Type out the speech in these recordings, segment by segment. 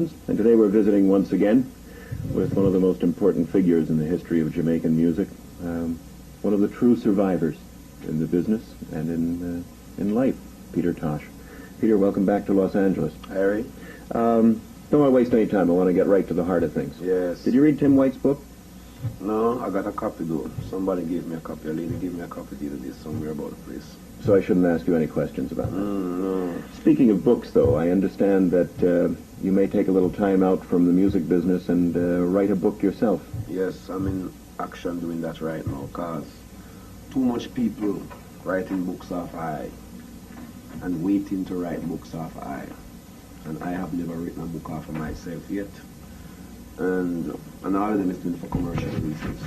And today we're visiting once again with one of the most important figures in the history of Jamaican music, one of the true survivors in the business and in life, Peter Tosh. Peter, welcome back to Los Angeles. Harry? Don't want to waste any time. I want to get right to the heart of things. Yes. Did you read Tim White's book? No, I got a copy though. Somebody gave me a copy. A lady gave me a copy the other day somewhere about the place. So I shouldn't ask you any questions about that. No. Speaking of books, though, I understand that you may take a little time out from the music business and write a book yourself. Yes, I'm in action doing that right now because too much people writing books off I and waiting to write books off I. And I have never written a book off of myself yet. And all of them is been for commercial reasons.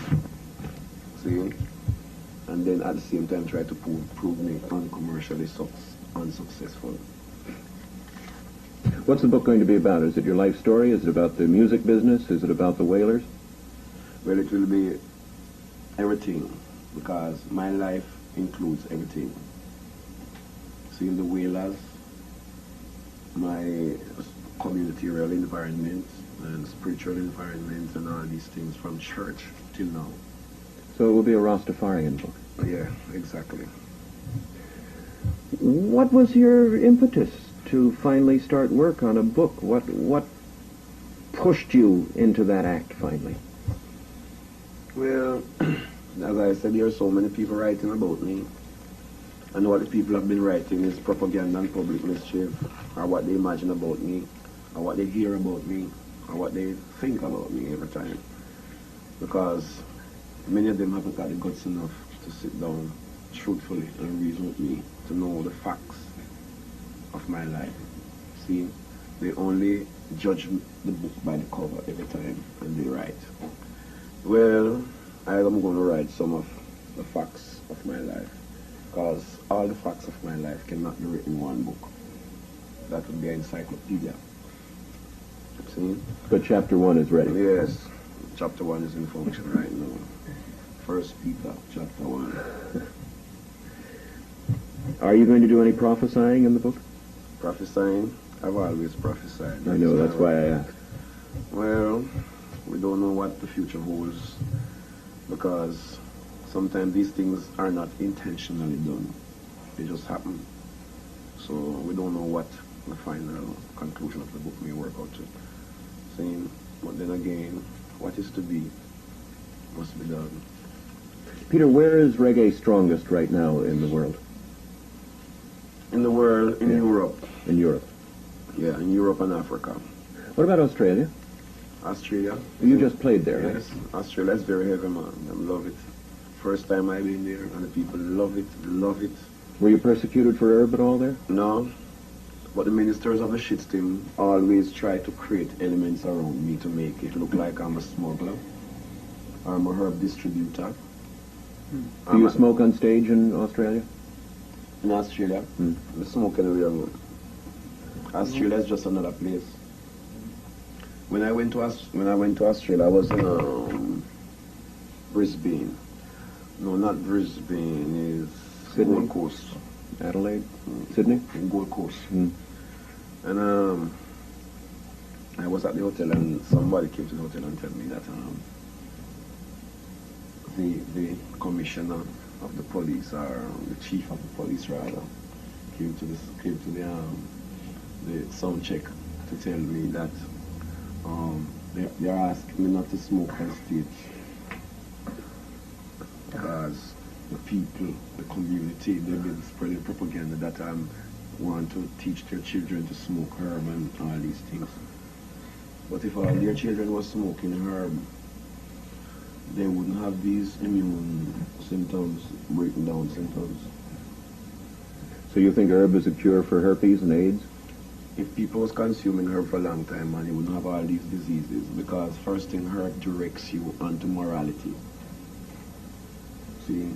See? And then at the same time try to prove me uncommercially unsuccessful. What's the book going to be about? Is it your life story? Is it about the music business? Is it about the Wailers? Well, it will be everything, because my life includes everything. Seeing the Wailers, my community-real environment, and spiritual environment, and all these things from church till now. So it will be a Rastafarian book. Yeah, exactly. What was your impetus to finally start work on a book? What pushed you into that act finally? Well, as I said, there are so many people writing about me. And what the people have been writing is propaganda and public mischief, or what they imagine about me, or what they hear about me, or what they think about me every time. Because many of them haven't got the guts enough to sit down truthfully and reason with me to know the facts of my life. See, they only judge the book by the cover every time, and they write. Well, I am going to write some of the facts of my life, because all the facts of my life cannot be written in one book. That would be an encyclopedia. See? But chapter 1 is ready. Yes, chapter 1 is in function right now. First Peter, chapter 1. Are you going to do any prophesying in the book? Prophesying? I've always prophesied. I know, that's why I asked. Well, we don't know what the future holds, because sometimes these things are not intentionally done. They just happen. So we don't know what the final conclusion of the book may work out to. Saying, but then again, what is to be must be done. Peter, where is reggae strongest right now in the world? In the world, in Europe. In Europe. Yeah, in Europe and Africa. What about Australia? Australia. You just played there, yes, right? Australia is very heavy, man. I love it. First time I've been there, and the people love it, love it. Were you persecuted for herb at all there? No, but the ministers of the shit team always try to create elements around me to make it look like I'm a smuggler. I'm a herb distributor. Do you smoke on stage in Australia? In Australia? I smoke anywhere. Australia is just another place. When I went to Australia, I was in Brisbane. No, not Brisbane. Is Sydney? Gold Coast. Adelaide? Sydney? Gold Coast. And I was at the hotel, and somebody came to the hotel and told me that the commissioner of the police, or the chief of the police rather, came to the sound check to tell me that they're asking me not to smoke on stage because the people, the community, they've been spreading propaganda that I want to teach their children to smoke herb and all these things. But if all their children were smoking herb, they wouldn't have these immune symptoms, breaking down symptoms. So you think herb is a cure for herpes and AIDS? If people was consuming herb for a long time, man, you wouldn't have all these diseases, because first thing, herb directs you onto morality. See?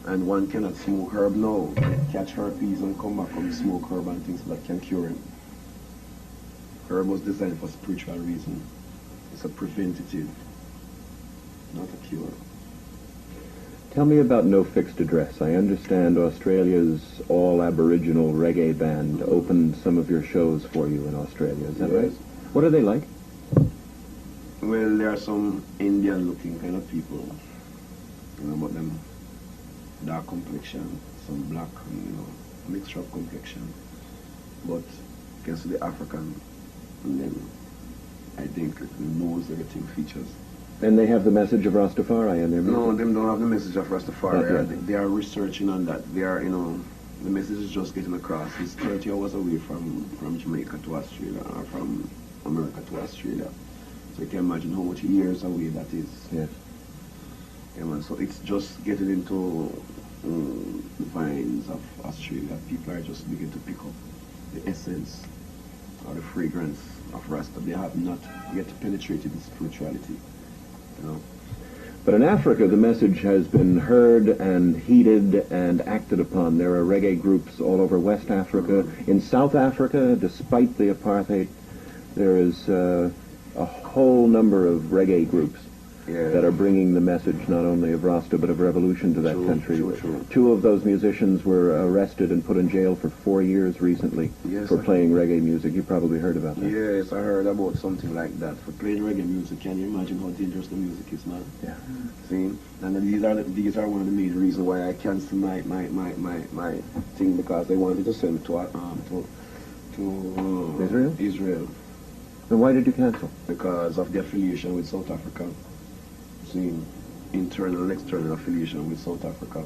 And one cannot smoke herb now, catch herpes and come back and smoke herb and things that can cure him. Herb was designed for spiritual reason. It's a preventative, not a cure. Tell me about No Fixed Address. I understand Australia's all-Aboriginal reggae band opened some of your shows for you in Australia. Is that right? What are they like? Well, there are some Indian-looking kind of people, but them dark complexion, some black, mixture of complexion. But you can see the African, and then I think the nose, everything features. And they have the message of Rastafari in their music? No, them don't have the message of Rastafari. Okay. They are researching on that. They are, the message is just getting across. It's 30 hours away from Jamaica to Australia, or from America to Australia. So you can imagine how much years away that is. Yes. Yeah, man. So it's just getting into the vines of Australia. People are just beginning to pick up the essence or the fragrance of Rasta. They have not yet penetrated the spirituality, But in Africa, the message has been heard and heeded and acted upon. There are reggae groups all over West Africa. In South Africa, despite the apartheid, there is a whole number of reggae groups that are bringing the message not only of Rasta but of revolution to that country. True. Two of those musicians were arrested and put in jail for 4 years recently for playing reggae music. You probably heard about that. Yes, I heard about something like that. For playing reggae music, can you imagine how dangerous the music is, man? Yeah. See? And these are one of the main reasons why I canceled my thing, because they wanted to send to Israel. Then why did you cancel? Because of the affiliation with South Africa. See, internal and external affiliation with South Africa.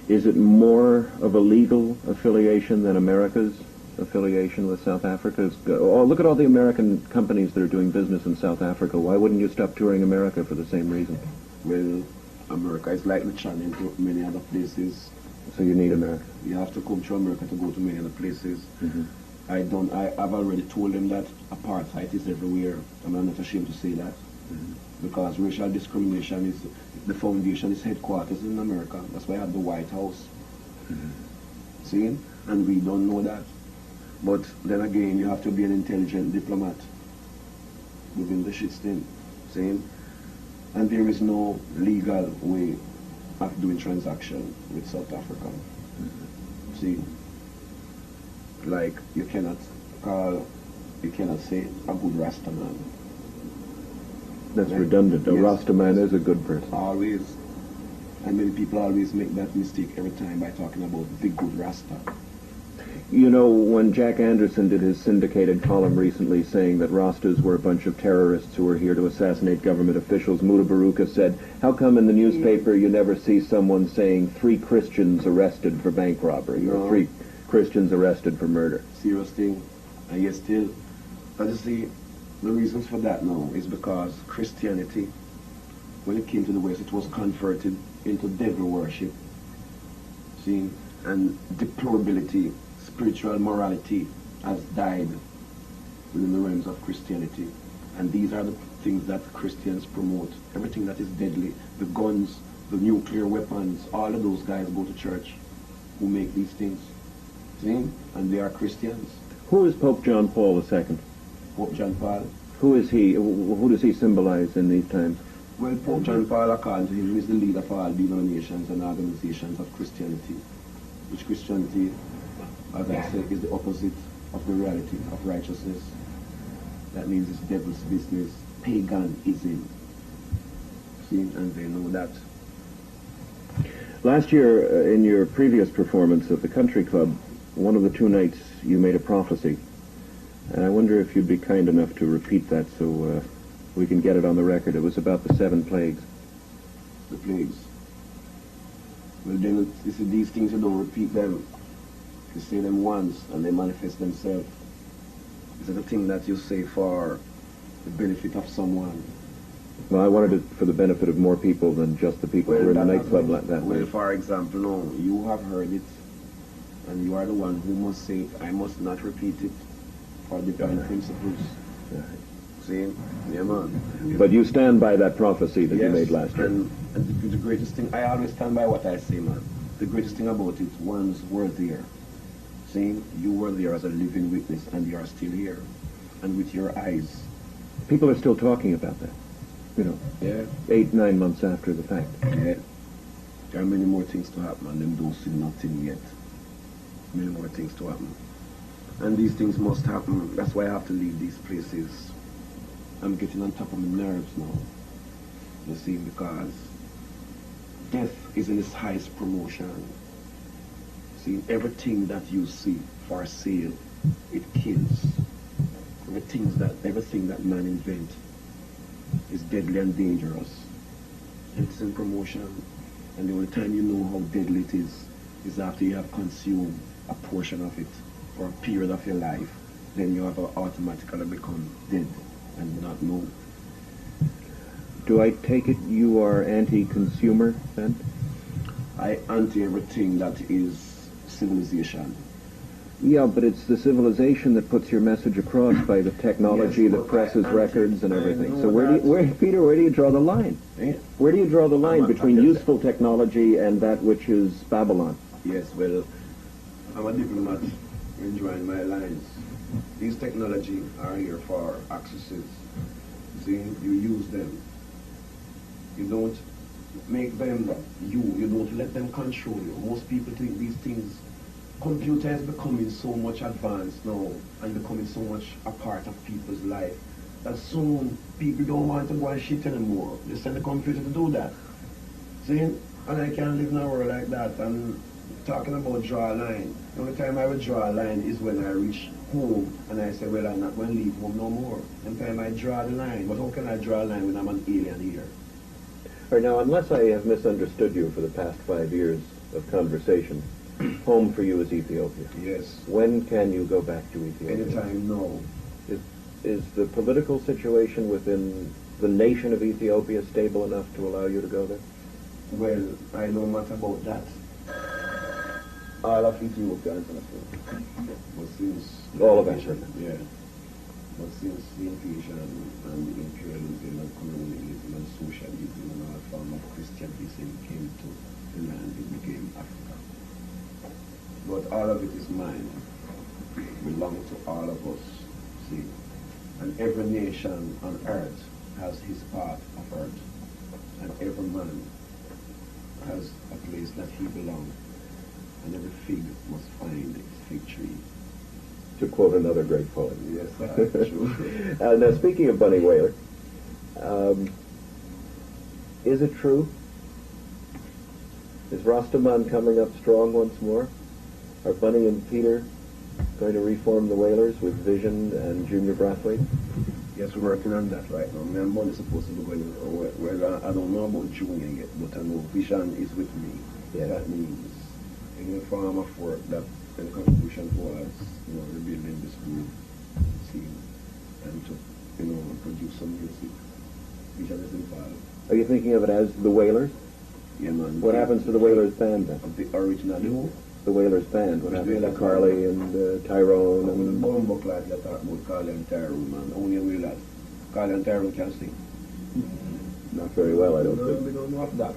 Is it more of a legal affiliation than America's affiliation with South Africa? Oh, look at all the American companies that are doing business in South Africa. Why wouldn't you stop touring America for the same reason? Well, America is like the channel to many other places. So you need America. You have to come to America to go to many other places. Mm-hmm. I've already told them that apartheid is everywhere. I'm not ashamed to say that. Mm-hmm. Because racial discrimination is, the foundation is headquarters in America. That's why I have the White House. Mm-hmm. See? And we don't know that. But then again, you have to be an intelligent diplomat within the shit's thing. See? And there is no legal way of doing transaction with South Africa. Mm-hmm. See? Like, you cannot say a good Rasta man. That's redundant. A Rasta man is a good person. Always. And many people always make that mistake every time by talking about the good Rasta. When Jack Anderson did his syndicated column recently saying that Rastas were a bunch of terrorists who were here to assassinate government officials, Muta Baruka said, how come in the newspaper you never see someone saying 3 Christians arrested for bank robbery or 3 Christians arrested for murder? Serious thing. And yet still, but you see, the reasons for that now is because Christianity, when it came to the West, it was converted into devil worship. See? And deplorability, spiritual morality has died within the realms of Christianity. And these are the things that Christians promote. Everything that is deadly, the guns, the nuclear weapons, all of those guys go to church who make these things. See? And they are Christians. Who is Pope John Paul II? Pope John Paul. Who is he? Who does he symbolize in these times? Well, Pope John Paul, according to him, is the leader for all denominations and organizations of Christianity. Which Christianity, as I said, is the opposite of the reality of righteousness. That means it's devil's business, paganism. See, and they know that. Last year, in your previous performance at the Country Club, one of the 2 nights you made a prophecy. And I wonder if you'd be kind enough to repeat that so we can get it on the record. It was about the 7 plagues. The plagues. Well, then, you see, these things, you don't repeat them. You say them once, and they manifest themselves. Is it a thing that you say for the benefit of someone? Well, I wanted it for the benefit of more people than just the people who were in the nightclub that night. Well, for example, no, you have heard it, and you are the one who must say it. I must not repeat it for divine principles. See? Yeah, man. But you stand by that prophecy that you made last year. And the greatest thing, I always stand by what I say, man. The greatest thing about it, ones were there. See? You were there as a living witness, and you are still here. And with your eyes. People are still talking about that. 8, 9 months after the fact. Yeah. There are many more things to happen, and them don't see nothing yet. Many more things to happen. And these things must happen. That's why I have to leave these places. I'm getting on top of my nerves now. You see, because death is in its highest promotion. See, everything that you see for sale, it kills. Everything that man invents is deadly and dangerous. It's in promotion. And the only time you know how deadly it is after you have consumed a portion of it for a period of your life. Then you have to automatically become dead and not know. Do I take it you are anti-consumer, then? I anti everything that is civilization. Yeah, but it's the civilization that puts your message across by the technology Yes, that but presses I records and everything. So that. Peter, where do you draw the line? Eh? Where do you draw the line I'm a- between I'm a- useful technology and that which is Babylon? Yes, well, I'm a diplomat enjoying my lines. These technology are here for accesses. See, you use them. You don't make them you. You don't let them control you. Most people think these things, computer is becoming so much advanced now and becoming so much a part of people's life that soon people don't want to go and shit anymore. They send the computer to do that. See? And I can't live in a world like that. And talking about draw a line, the only time I would draw a line is when I reach home and I say, well, I'm not going to leave home no more. And time I draw the line. But how can I draw a line when I'm an alien here? All right, now, unless I have misunderstood you for the past 5 years of conversation, home for you is Ethiopia. Yes. When can you go back to Ethiopia? Anytime, no. Is the political situation within the nation of Ethiopia stable enough to allow you to go there? Well, I know much about that. All of Ethiopians, but since All of Africa. Yeah. But since the invasion and the imperialism and colonialism and socialism and all form of Christianism came to the land, it became Africa. But all of it is mine. It belongs to all of us. See? And every nation on earth has his part of earth. And every man has a place that he belongs. And every fig must find its fig tree. To quote another great poet. Yes, that's true. Now, speaking of Bunny Wailer, is it true? Is Rastaman coming up strong once more? Are Bunny and Peter going to reform the Wailers with Vision and Junior Brathwaite? Yes, we're working on that right now. Me and Bunny supposed to be going, well, I don't know about Junior yet, but I know Vision is with me. Yeah. That means any form of work that any contribution was, rebuilding this group scene and to, produce some music. Vision is involved. Are you thinking of it as the Wailers? Yeah, man. What happens to the Wailers band then? Of the original who? The Wailers band. What Which happens to Wailers Carly and Tyrone The and... bomb class that talk about Carly and Tyrone, man. Only Wailers. Carly and Tyrone can sing. Not very well, I don't No, think. we don't know of that.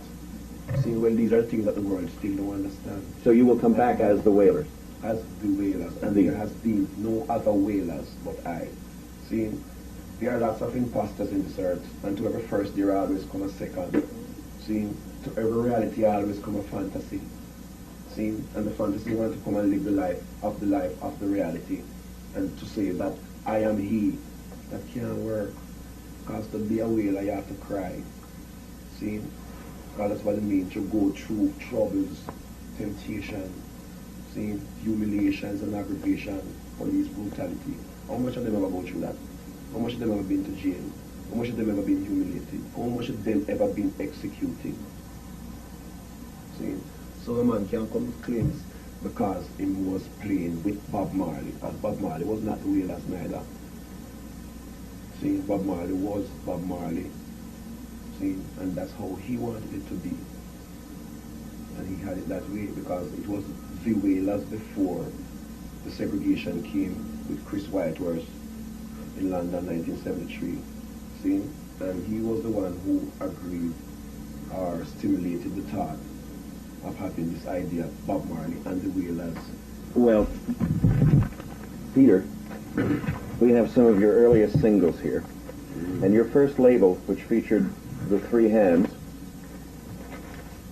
See, well, these are things that the world still don't understand. So you will come back as the Wailers? As the Wailers, and there has been no other Wailers but I. See, there are lots of imposters in this earth, and to every first there always come a second. See, to every reality always come a fantasy. See, and the fantasy wants to come and live the life of the reality, and to say that I am he, that can't work. Because to be a Wailer, you have to cry. See, because that's what it means to go through troubles, temptation, see, humiliations and aggravation, police brutality. How much of them ever go through that? How much of them ever been to jail? How much of them ever been humiliated? How much of them ever been executed? See? So a man can come with claims because he was playing with Bob Marley. And Bob Marley was not the Wailers neither. See, Bob Marley was Bob Marley. See, and that's how he wanted it to be. And he had it that way because it was the Wailers before the segregation came with Chris Whiteworth in London 1973. See? And he was the one who agreed or stimulated the thought of having this idea of Bob Marley and the Wailers. Well, Peter, we have some of your earliest singles here. And your first label, which featured the three hands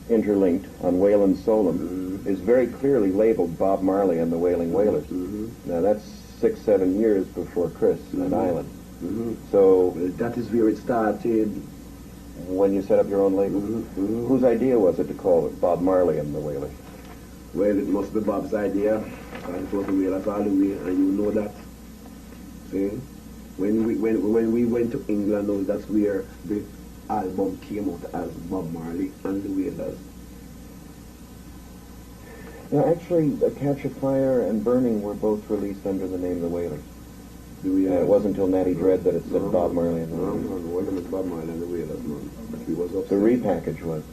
interlinked on Waylon Solon, is very clearly labeled Bob Marley and the Wailing Wailers. Now that's 6, 7 years before Chris at Island. Mm-hmm. So Well, that is where it started. when you set up your own label, Mm-hmm. whose idea was it to call it Bob Marley and the Wailers? Well, it must be Bob's idea, and it was the Wailers all the way, and you know that. See? When we went to England, now that's where the album came out as Bob Marley and the Wailers. Now, actually, Catch a Fire and Burning were both released under the name the Wailers. The Wailers. It wasn't until Natty Dread that it said Bob Marley and the No, Wailers. no, it wasn't Bob Marley and the Wailers, no. But we was upset. The repackage was.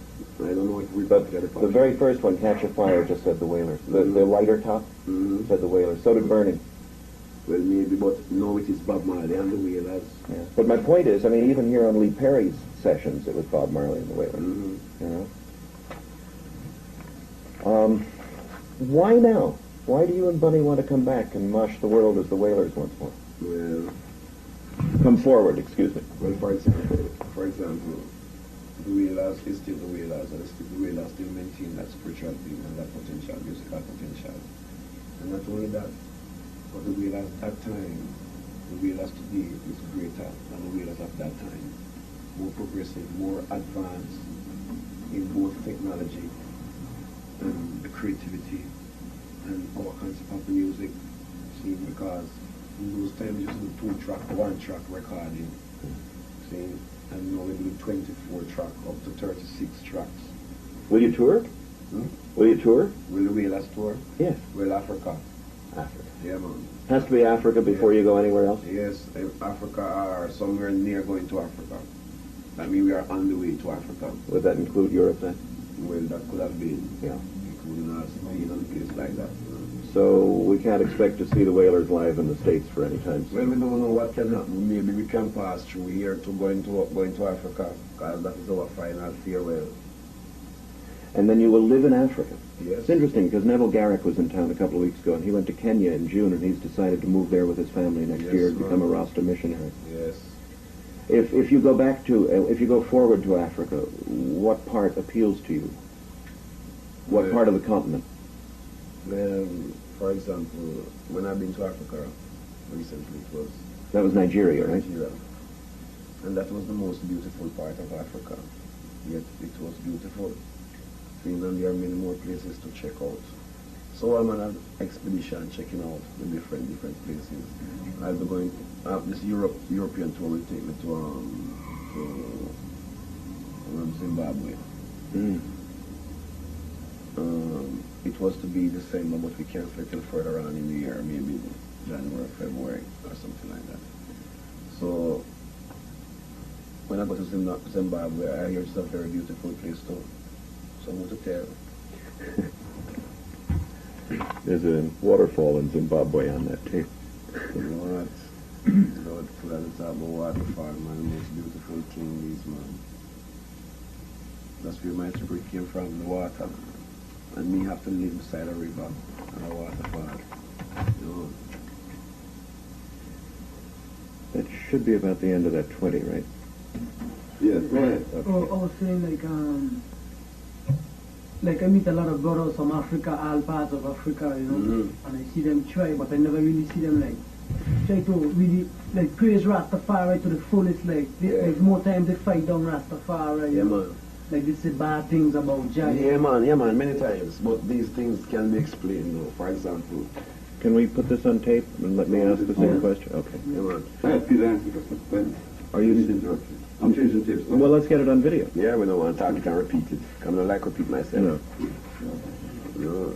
I don't know if we But the very first one, Catch a Fire, just said the Wailers. The lighter top Mm-hmm. said the Wailers. So did Burning. Well, maybe, but no, it is Bob Marley and the Wailers. Yeah. But my point is, I mean, even here on Lee Perry's sessions, it was Bob Marley and the Wailers. Mm-hmm. You know. Why now? Why do you and Bunny want to come back and mosh the world as the Wailers once more? Well, Come forward, excuse me. well, for example, the Wailers is still the Wailers, and the Wailers still maintain that spiritual being and that potential, musical potential. And not only that, but the Wailers at that time, the Wailers today is greater than the Wailers at that time. More progressive, more advanced in both technology and the creativity and our concept of the music. See, because in those times you used to do 1-track recording. See, and now we do 24 track up to 36 tracks. Will you tour? Will you tour? Will the Wailers tour? Yes. Will Africa? Africa. Yeah, man. Has to be Africa before you go anywhere else? Yes, if Africa or somewhere near going to Africa. I mean, we are on the way to Africa. Would that include Europe then? Well, that could have been. Yeah. Including us being on a place like that. You know. So we can't expect to see the Wailers live in the States for any time soon. Well, we don't know what can happen. Maybe we can pass through here to going to Africa, because that is our final farewell. And then you will live in Africa. Yes. It's interesting because Neville Garrick was in town a couple of weeks ago, and he went to Kenya in June, and he's decided to move there with his family next Yes, year and ma'am. become a Rasta missionary. Yes. If you go back to, if you go forward to Africa, what part appeals to you? What Well, part of the continent? Well, for example, when I've been to Africa recently, it was That was Nigeria, right? Nigeria. And that was the most beautiful part of Africa. Yet it was beautiful. And there are many more places to check out. So I'm on an expedition checking out the different places. I'll be going, this European tour will take me to Zimbabwe. Mm. It was to be December, but we canceled it till further on in the year, maybe January, February, or something like that. So when I go to Zimbabwe, I hear it's a very beautiful place too. So what to tell? There's a waterfall in Zimbabwe on that tape. You know what? You know what? At the top of waterfall, man, the most beautiful thing is, man. That's where my spirit came from, the water. And me have to live beside a river and a waterfall. You know. That should be about the end of that 20, right? Yes, right. Okay. I was saying like I meet a lot of brothers from Africa, all parts of Africa, you know, and I see them try, but I never really see them like try to really like praise Rastafari to the fullest. Like more times they fight down Rastafari. Yeah, man. Like they say bad things about Jah. Yeah, man, many times. But these things can be explained, you know. For example, Can we put this on tape and let me ask the same question? Okay. yeah, man. I have Peter answer the question, but Are you... interrupted. I'm changing tapes. Well, let's get it on video. Yeah, we don't want to talk, you can repeat it. I'm not like repeat myself. No. No.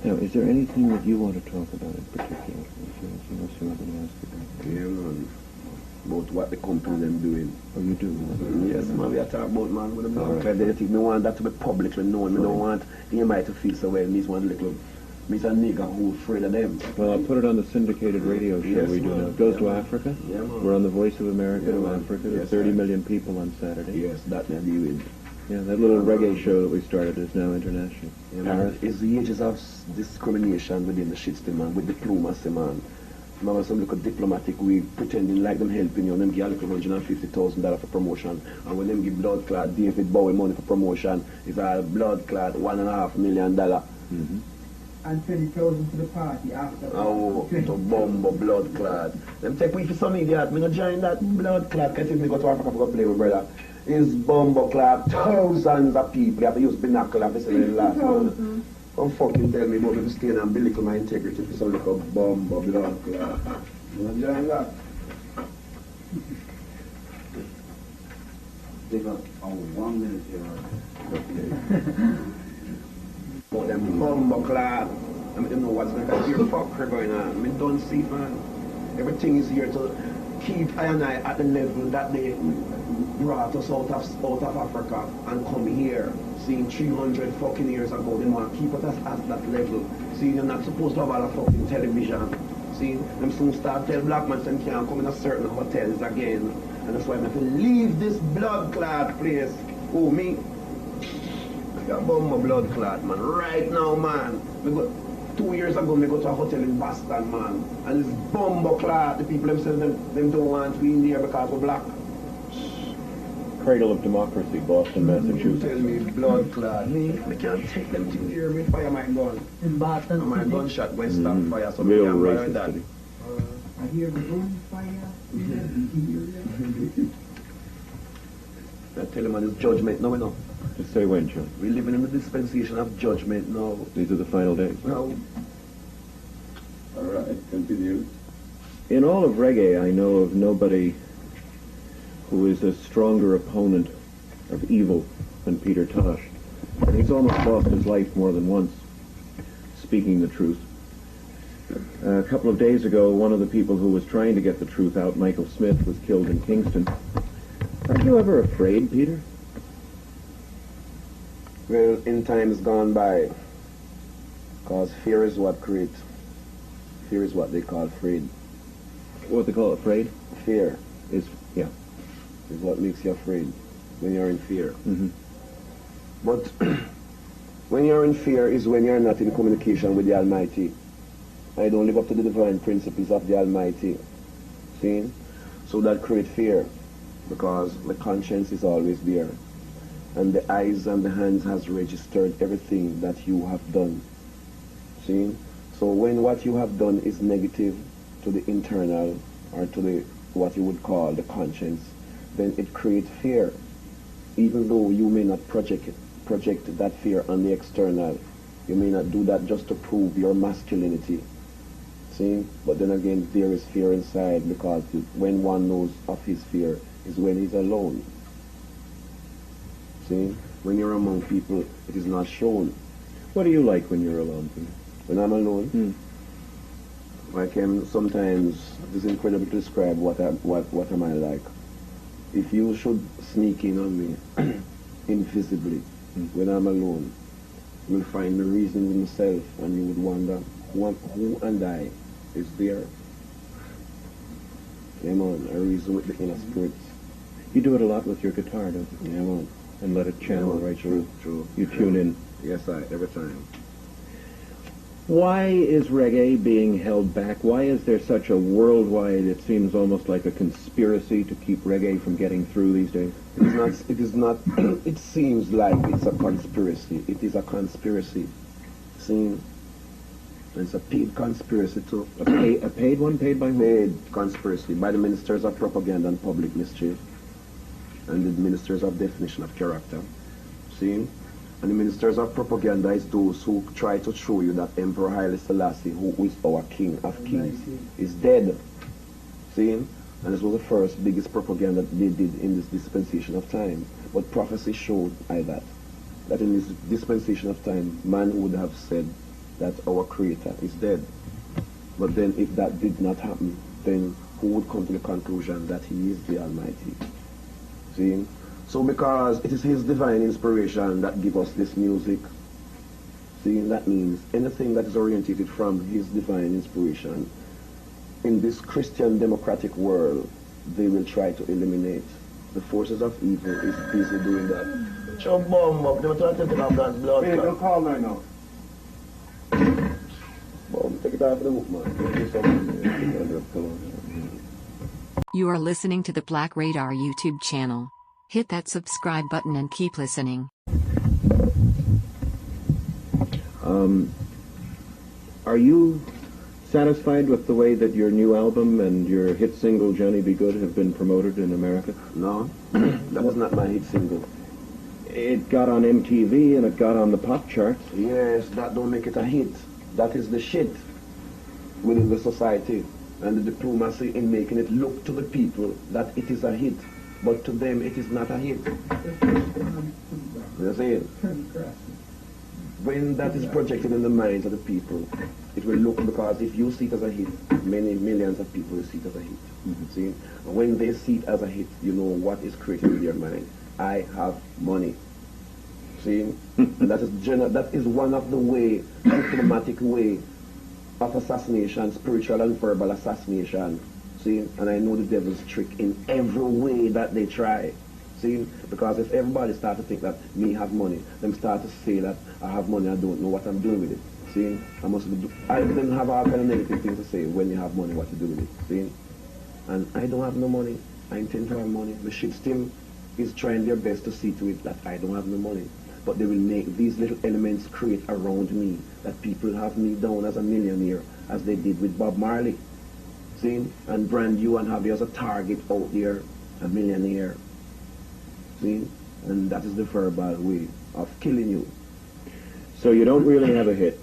Now, is there anything that you want to talk about in particular? Is there anything else you want me to ask about? Yeah, man. About what the company them doing. Oh, you do? Yes, man, we are talking about, man, with the All black right. card. They don't want that to be publicly known. We don't want anybody to feel so well. Me one little, me a nigga who's afraid of them. Well, I'll put it on the syndicated radio show Yes, we do man. now. It goes Yeah, to man. Africa. Yeah, man. We're on the Voice of America Yeah, to man. Africa. There's Yes, 30 man. million people on Saturday. Yes, that they deal with. Yeah, that little reggae show that we started is now international. Yeah, Paris. man. It's the ages of discrimination within the shit, man, with diplomacy, man. Remember some little diplomatic we pretending like them helping you, and them give a little $150,000 for promotion. And when them give blood clot David Bowie money for promotion, it's a blood clot $1.5 million. Mm-hmm. and 20,000 to the party after. Oh, to bomb blood clot. Them take me for some idiot. Me no join that blood clot. Can't me go to Africa to go play with brother. It's bomb clot. Thousands of people. You have to use binocular to see the last man. Don't fucking tell me about me to stay and belittle my integrity for some little bomb blood clot. You no join that. They got 1 minute here. About them bomb clot. I mean, know what's going to be fucker going on. I mean, don't see, man. Everything is here to keep I and I at the level that they brought us out of Africa and come here. Seeing 300 fucking years ago, they want to keep us at that level. See, you're not supposed to have all the fucking television. See, them soon start tell black man them can't come in a certain hotels again. And that's why I have to leave this blood clot place. Oh, me? I got bomb blood clot, man. Right now, man. 2 years ago, I go to a hotel in Boston, man. And this bomb clot, the people themselves, them don't want to be in there because we're black. Cradle of democracy, Boston, You Massachusetts. tell me blood clot. Me, I can't take them to here. Me fire my gun. In Boston And my City. gunshot when stop fire, so Real me can't fire racist that. city. I hear the gunfire. I tell them, man, it's judgment now, you know. Just say when, John. We're living in the dispensation of judgment now. These are the final days. Now, All right, continue. In all of reggae, I know of nobody who is a stronger opponent of evil than Peter Tosh. And he's almost lost his life more than once, speaking the truth. A couple of days ago, one of the people who was trying to get the truth out, Michael Smith, was killed in Kingston. Aren't you ever afraid, Peter? well, in times gone by, because fear is what creates. Fear is what they call afraid. What they call afraid? Fear Is, yeah. is what makes you afraid when you're in fear. Mm-hmm. But when you're in fear is when you're not in communication with the Almighty. I don't live up to the divine principles of the Almighty. See? So that creates fear, because the conscience is always there. And the eyes and the hands has registered everything that you have done. See? So when what you have done is negative to the internal, or to the what you would call the conscience, then it creates fear. Even though you may not project that fear on the external, you may not do that just to prove your masculinity. See? But then again, there is fear inside, because when one knows of his fear is when he's alone. See? When you're among people, it is not shown. What do you like when you're alone, Peter? When I'm alone, I can sometimes, it is incredible to describe what am I like. If you should sneak in on me invisibly when I'm alone, you will find the reason in yourself, and you would wonder who and I is there. Yeah, man, a reason with the inner spirits. You do it a lot with your guitar, don't you? Yeah, man. And let it channel right through. True. You tune in. Yes, every time. Why is reggae being held back? Why is there such a worldwide, it seems almost like a conspiracy to keep reggae from getting through these days? It is not, it seems like it's a conspiracy. It is a conspiracy. See? It's a paid conspiracy too. A paid one? Paid by whom? Paid conspiracy by the ministers of propaganda and public mischief, and the ministers of definition of character. See? And the ministers of propaganda is those who try to show you that Emperor Haile Selassie, who is our king of kings, is dead. See? And this was the first biggest propaganda they did in this dispensation of time. But prophecy showed that in this dispensation of time, man would have said that our creator is dead. But then if that did not happen, then who would come to the conclusion that he is the Almighty? See? So because it is his divine inspiration that gives us this music, see, that means anything that is orientated from his divine inspiration, in this Christian democratic world, they will try to eliminate. The forces of evil is busy doing that. Chum bomb up, they were trying to take off that blood. Hey, don't call right now. Bomb, take it off the hook, man. Take it under a pillow. You are listening to the Black Radar YouTube channel. Hit that subscribe button and keep listening. Are you satisfied with the way that your new album and your hit single, Johnny Be Good, have been promoted in America? No, that was not my hit single. It got on MTV and it got on the pop charts. Yes, that don't make it a hit. That is the shit within the society and the diplomacy in making it look to the people that it is a hit. But to them, it is not a hit. You see it? When that is projected in the minds of the people, it will look, because if you see it as a hit, many millions of people will see it as a hit. See? And when they see it as a hit, you know what is created in their mind. I have money. See? And that is one of the diplomatic way of assassination, spiritual and verbal assassination. See? And I know the devil's trick in every way that they try. See? Because if everybody start to think that me have money, them start to say that I have money, I don't know what I'm doing with it. See? I then have all kind of negative things to say when you have money, what to do with it. See? And I don't have no money. I intend to have money. The shit team is trying their best to see to it that I don't have no money. But they will make these little elements create around me that people have me down as a millionaire, as they did with Bob Marley. See? And brand you and have you as a target out there, a millionaire. See? And that is the verbal way of killing you. So you don't really have a hit?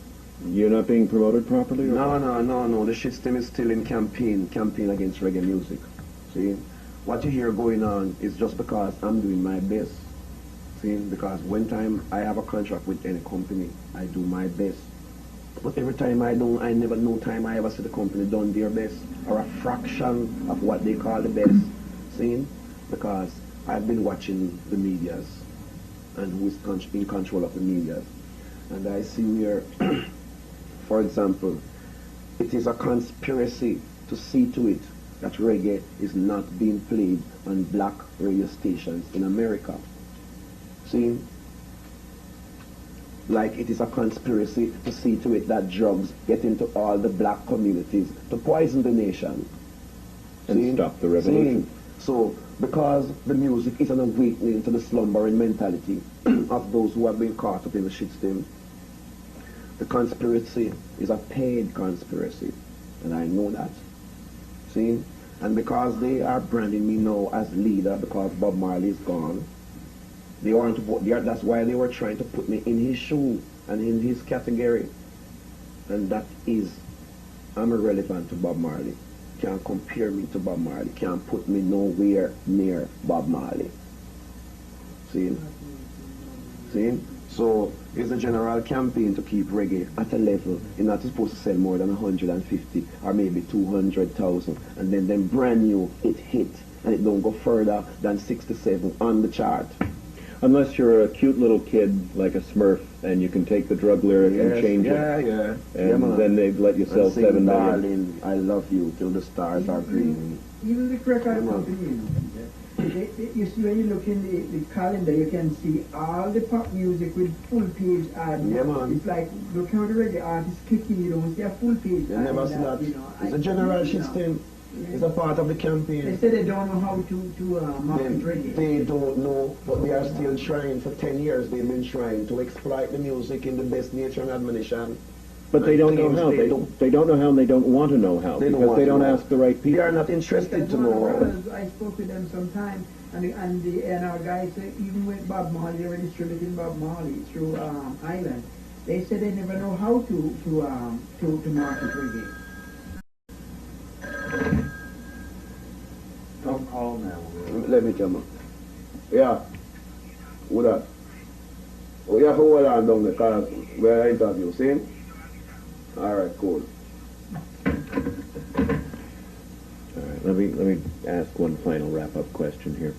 You're not being promoted properly? Or? No. The shit team is still in campaign against reggae music. See? What you hear going on is just because I'm doing my best. See? Because when time I have a contract with any company, I do my best. But every time I never know time I ever see the company done their best, or a fraction of what they call the best. See? Because I've been watching the medias and who is in control of the medias. And I see where, for example, it is a conspiracy to see to it that reggae is not being played on black radio stations in America. See? Like it is a conspiracy to see to it that drugs get into all the black communities to poison the nation. And stop the revolution. So, because the music is an awakening to the slumbering mentality of those who have been caught up in the shitstorm, the conspiracy is a paid conspiracy, and I know that. See? And because they are branding me now as leader, because Bob Marley is gone, they want to vote. That's why they were trying to put me in his shoe and in his category. And that is, I'm irrelevant to Bob Marley. Can't compare me to Bob Marley. Can't put me nowhere near Bob Marley. See? See? So it's a general campaign to keep reggae at a level. You're not supposed to sell more than 150 or maybe 200,000, and then brand new it hit, and it don't go further than 67 on the chart. Unless you're a cute little kid like a Smurf and you can take the drug lyric and change it. Yeah. And then they let you sell 7 million. Darling, I love you till the stars are green. Even the record company, you see when you look in the calendar, you can see all the pop music with full page ads. Yeah, man. It's like, look how the reggae artists kicking, you don't see a full page You ad. never see that. It's a general shit thing. It's a part of the campaign. They say they don't know how to market reggae. They don't know, but they are still trying. For 10 years they've been trying to exploit the music in the best nature and admonition. But they don't know how. They don't know how, and they don't want to know how, because they don't ask the right people. They are not interested to know. I spoke with them sometime, and our guys said even with Bob Marley, they were distributing Bob Marley through Ireland. They said they never know how to market reggae. Don't call now. Let me tell you. Yeah. What that? Oh, you have to hold on down there because we're interview, see? Alright, cool. All right, let me ask one final wrap-up question here.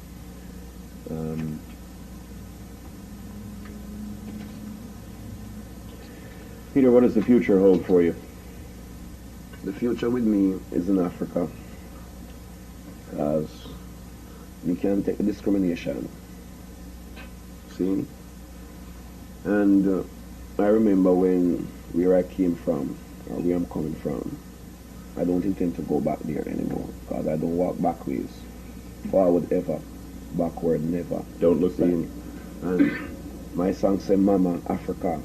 Peter, what does the future hold for you? The future with me is in Africa. Because you can't take the discrimination. See? And I remember where I came from, or where I'm coming from, I don't intend to go back there anymore, because I don't walk backwards. Forward ever, backward never. Don't look back. And my song said, Mama, Africa,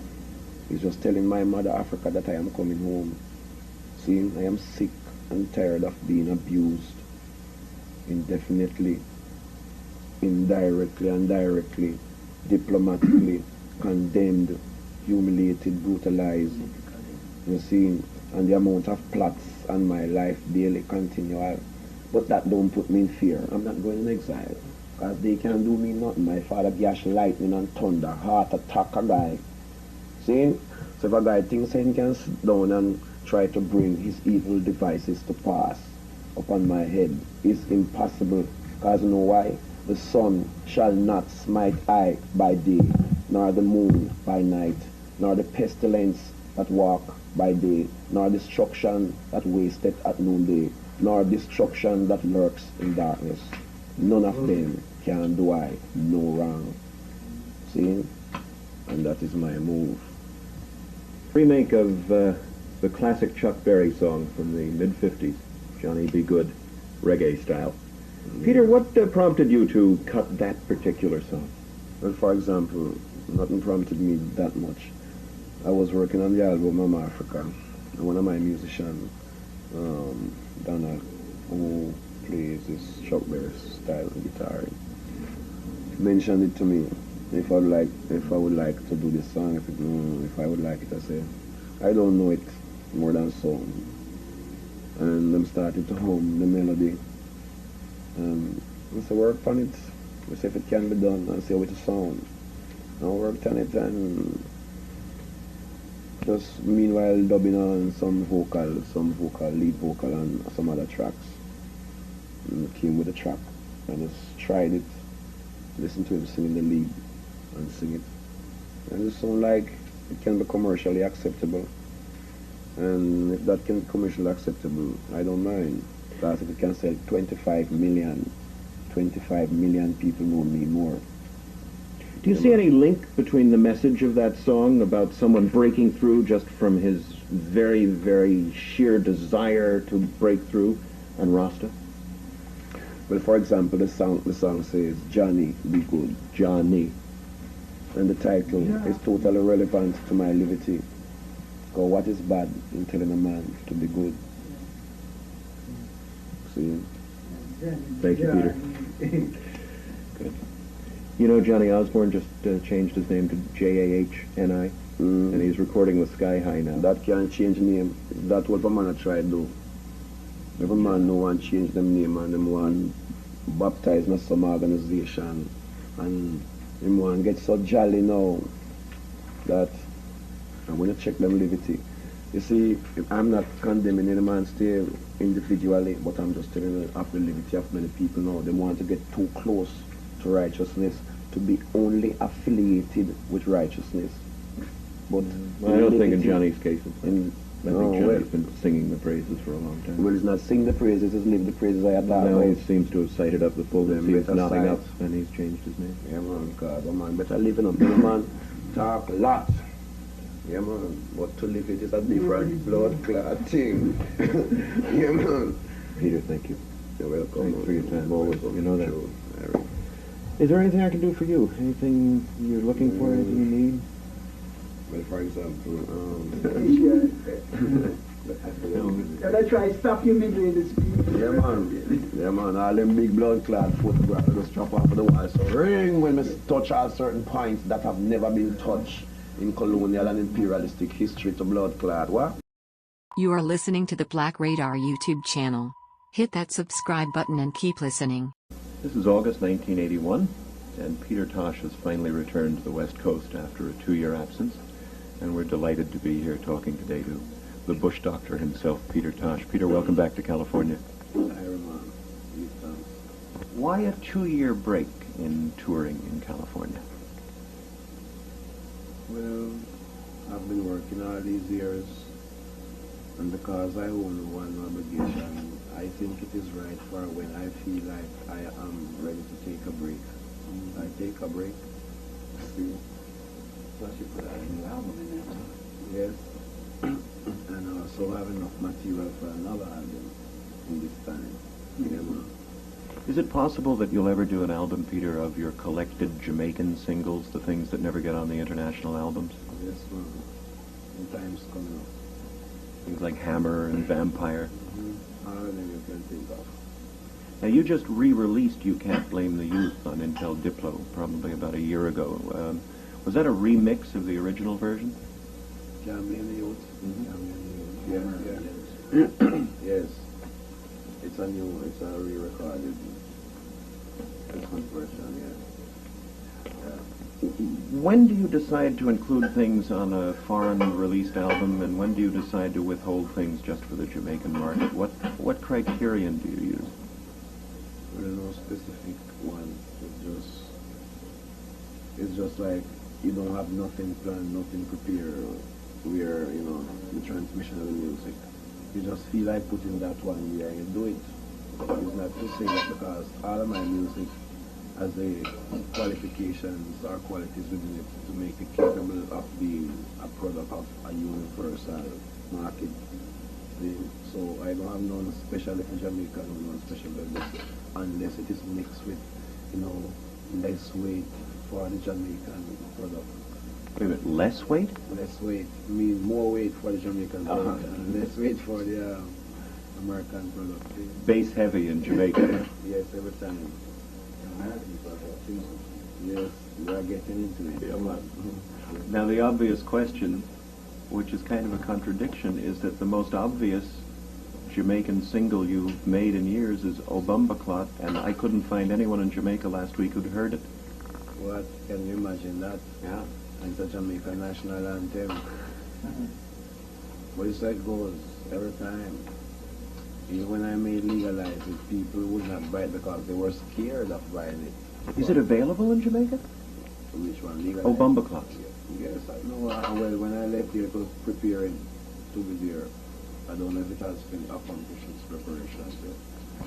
He's just telling my mother Africa that I am coming home. See, I am sick and tired of being abused indefinitely, indirectly and directly, diplomatically, condemned, humiliated, brutalized. You see, and the amount of plots on my life daily continual. But that don't put me in fear. I'm not going in exile. Because they can't do me nothing. My father gash lightning and thunder, heart attack a guy. See? So if a guy thinks he can sit down and try to bring his evil devices to pass upon my head, it's impossible. Because you know why? The sun shall not smite I by day, nor the moon by night, nor the pestilence that walk by day, nor destruction that wasteth at noonday, nor destruction that lurks in darkness. None of them can do I no wrong. See? And that is my move. Remake of the classic Chuck Berry song from the mid-50s, Johnny Be Good, reggae style. Peter, what prompted you to cut that particular song? Well, for example, nothing prompted me that much. I was working on the album I'm Africa, and one of my musicians, Donald, who plays this Chuck Berry style guitar, mentioned it to me. If I would like to do this song, if I would like it, I say, I don't know it more than so. And them started to hum the melody. We say work on it. We see if it can be done and see how it sound. And I worked on it and just meanwhile dubbing on some lead vocal and some other tracks. And came with the track. I just tried it, listen to him singing the lead and sing it. And it sound like it can be commercially acceptable. And if that can be commercially acceptable, I don't mind. Because if it can sell 25 million people know me more. Do you see any link between the message of that song about someone breaking through just from his very, very sheer desire to break through and Rasta? Well, for example, the song says, Johnny, be good. Johnny. And the title is totally relevant to my liberty. Because what is bad in telling a man to be good? See? Thank you, Peter. Good. You know, Johnny Osborne just changed his name to Jahni, and he's recording with Sky High now. That can't change name. That's what a man try to do. Every man no one change them name and them one baptize in some organization and them one get so jolly now that I'm going to check them liberty. You see, I'm not condemning any man still individually, but I'm just telling you of the liberty of many people now. They want to get too close to righteousness, to be only affiliated with righteousness. But I don't think in Johnny's case I think Johnny's been singing the praises for a long time. Well, he's not singing the praises, he's living the praises I have. Now he seems to have cited up the full he's nodding up, and he's changed his name. Yeah, man, because a man better live in a big man, talk a lot. Yeah, man, but to live it is a different blood clot thing. Yeah, man. Peter, thank you. You're welcome. Thanks for your time, always. You know that. Sure. Is there anything I can do for you? Anything you're looking for? Anything you need? Well, for example, Can I try stop you midway in the speech? Yeah, man, all them big blood clot photographs just drop off of the wall. So ring when we touch all certain points that have never been touched in colonial and imperialistic history to blood clot. What? You are listening to the Black Radar YouTube channel. Hit that subscribe button and keep listening. This is August 1981, and Peter Tosh has finally returned to the West Coast after a 2-year absence, and we're delighted to be here talking today to the Bush Doctor himself, Peter Tosh. Peter, welcome back to California. Why a 2-year break in touring in California? Well, I've been working all these years, and because I own one obligation, I think it is right for when I feel like I am ready to take a break. I take a break. See? Plus you put out a new album in there. Yes. And also have enough material for another album in this time. Yeah, man. Is it possible that you'll ever do an album, Peter, of your collected Jamaican singles, the things that never get on the international albums? Yes, man. in times coming up. Things like Hammer and Vampire. All of them you can think of. Now, you just re-released You Can't Blame the Youth on Intel Diplo probably about a year ago. Was that a remix of the original version? Can't blame the youth. Mhm. Can't blame the youth. Yeah. Yes. It's a re-recorded version, yeah. When do you decide to include things on a foreign released album, and when do you decide to withhold things just for the Jamaican market? What criterion do you use? There's no specific one. It's just like you don't have nothing planned, nothing prepared. Where the transmission of the music. You just feel like putting that one there and you do it. It's not to say that because all of my music has a qualifications or qualities within it to make it capable of being a product of a universal market. So I don't have none special for Jamaica, none special for this, unless it is mixed with, less weight for the Jamaican product. Wait a minute, less weight? Less weight means more weight for the Jamaican product and less weight for the American product. Base heavy in Jamaica. Yes, every time. Yes, we are getting into it. Now, the obvious question, which is kind of a contradiction, is that the most obvious Jamaican single you've made in years is O Bumba Clot, and I couldn't find anyone in Jamaica last week who'd heard it. What? Can you imagine that? Yeah. It's a Jamaican national anthem. But it's like it goes every time. Even when I made Legalize it, people would not buy it because they were scared of buying it. Is it available in Jamaica? Which one? Legalize? O Bumba Clot. Yes, I know. Well, when I left here, it was preparing to be there. I don't know if it has been accomplished its preparations yet.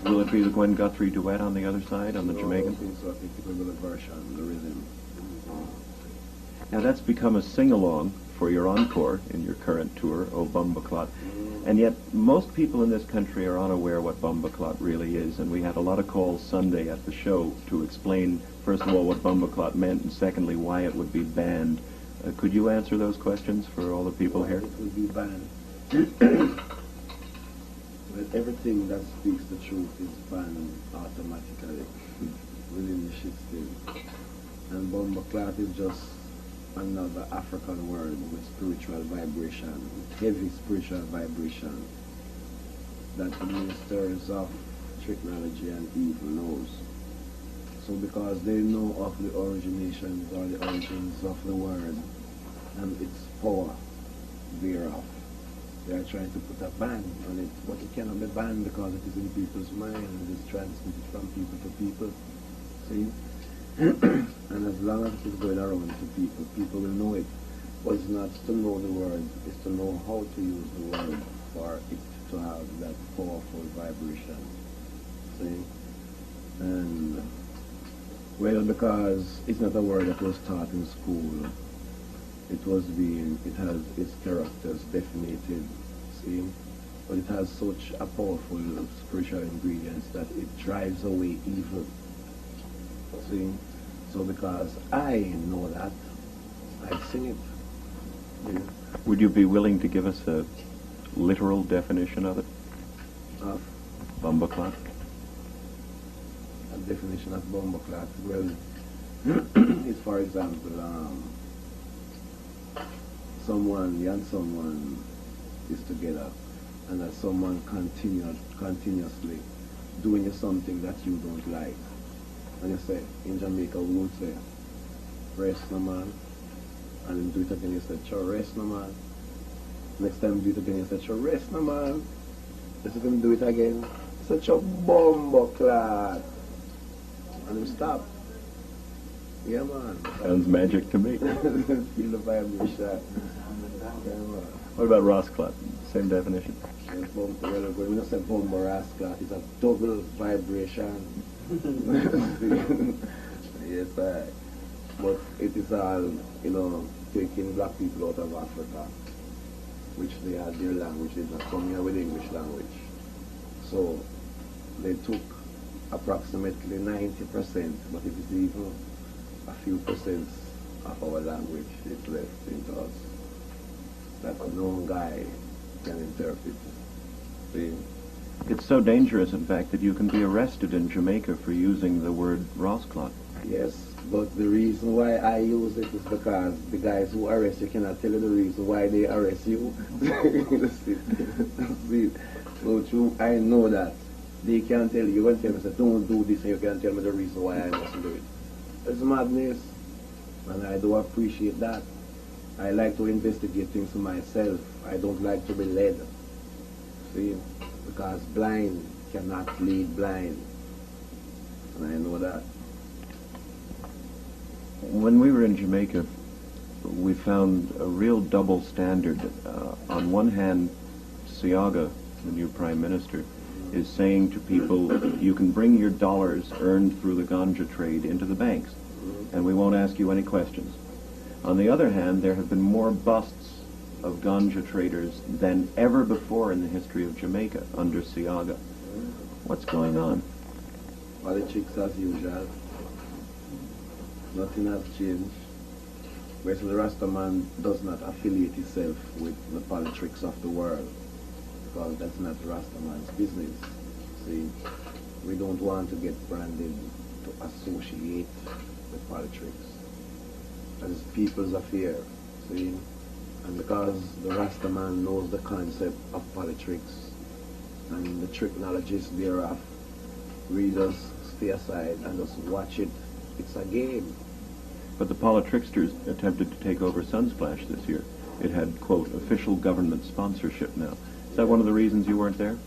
Will it be the Gwen Guthrie duet on the other side, on the Jamaican? I think so. I think it will be the version, the rhythm. Now that's become a sing-along for your encore in your current tour, O Bumba Clot. And yet most people in this country are unaware what Bumba Clot really is, and we had a lot of calls Sunday at the show to explain, first of all, what Bumba Clot meant, and secondly, why it would be banned. Could you answer those questions for all the people here? It would be banned. Well, everything that speaks the truth is banned automatically within the system. And Bumba Clot is just another African word with spiritual vibration, with heavy spiritual vibration that the ministers of technology and evil knows. So because they know of the originations or the origins of the word and its power thereof, they are trying to put a ban on it, but it cannot be banned because it is in people's mind and it is transmitted from people to people. See? And as long as it is going around to people, people will know it. But it's not to know the word, it's to know how to use the word for it to have that powerful vibration. See? And, well, because it's not a word that was taught in school, it has its characters definited, see? But it has such a powerful spiritual ingredients that it drives away evil. See? So because I know that, I sing it. Yeah. Would you be willing to give us a literal definition of it? Of Bumba Clot? a definition of Bumba Clot? Well, is for example, you and someone is together, and that someone continuously doing something that you don't like. And you say, in Jamaica we would say, rest no man. And then do it again, you say, sure, rest no man. Next time do it again, you say, sure, rest no man. This is going to do it again. Such a Bumba Clot. And you stop. Yeah, man. Sounds magic to me. Feel the vibration. Yeah, man. What about Ross Clot? Same definition? Yes, when you say Bumba Ras Clot, it's a double vibration. Yes, but it is all, taking black people out of Africa, which they had their language, they just come here with English language. So they took approximately 90%, but it is even a few percent of our language is left into us. that no guy can interpret. See? It's so dangerous, in fact, that you can be arrested in Jamaica for using the word Rossclot. Yes, but the reason why I use it is because the guys who arrest you cannot tell you the reason why they arrest you. See? So true, I know that. They can tell you, can tell me, say, don't do this, and you can tell me the reason why I mustn't do it. It's madness, and I do appreciate that. I like to investigate things for myself. I don't like to be led. See? Because blind cannot lead blind. And I know that. When we were in Jamaica, we found a real double standard. On one hand, Siaga, the new prime minister, is saying to people, you can bring your dollars earned through the ganja trade into the banks, and we won't ask you any questions. On the other hand, there have been more busts of ganja traders than ever before in the history of Jamaica under Siaga. What's going on? Politics as usual. Nothing has changed. Basically, the Rastaman does not affiliate himself with the politics of the world, because that's not the Rastaman's business. See, we don't want to get branded to associate with politics. That is people's affair. See, and because the Rastaman knows the concept of politics and the technologies thereof, we just stay aside and just watch it. It's a game. But the politricksters attempted to take over Sunsplash this year. It had, quote, official government sponsorship now. Is that one of the reasons you weren't there?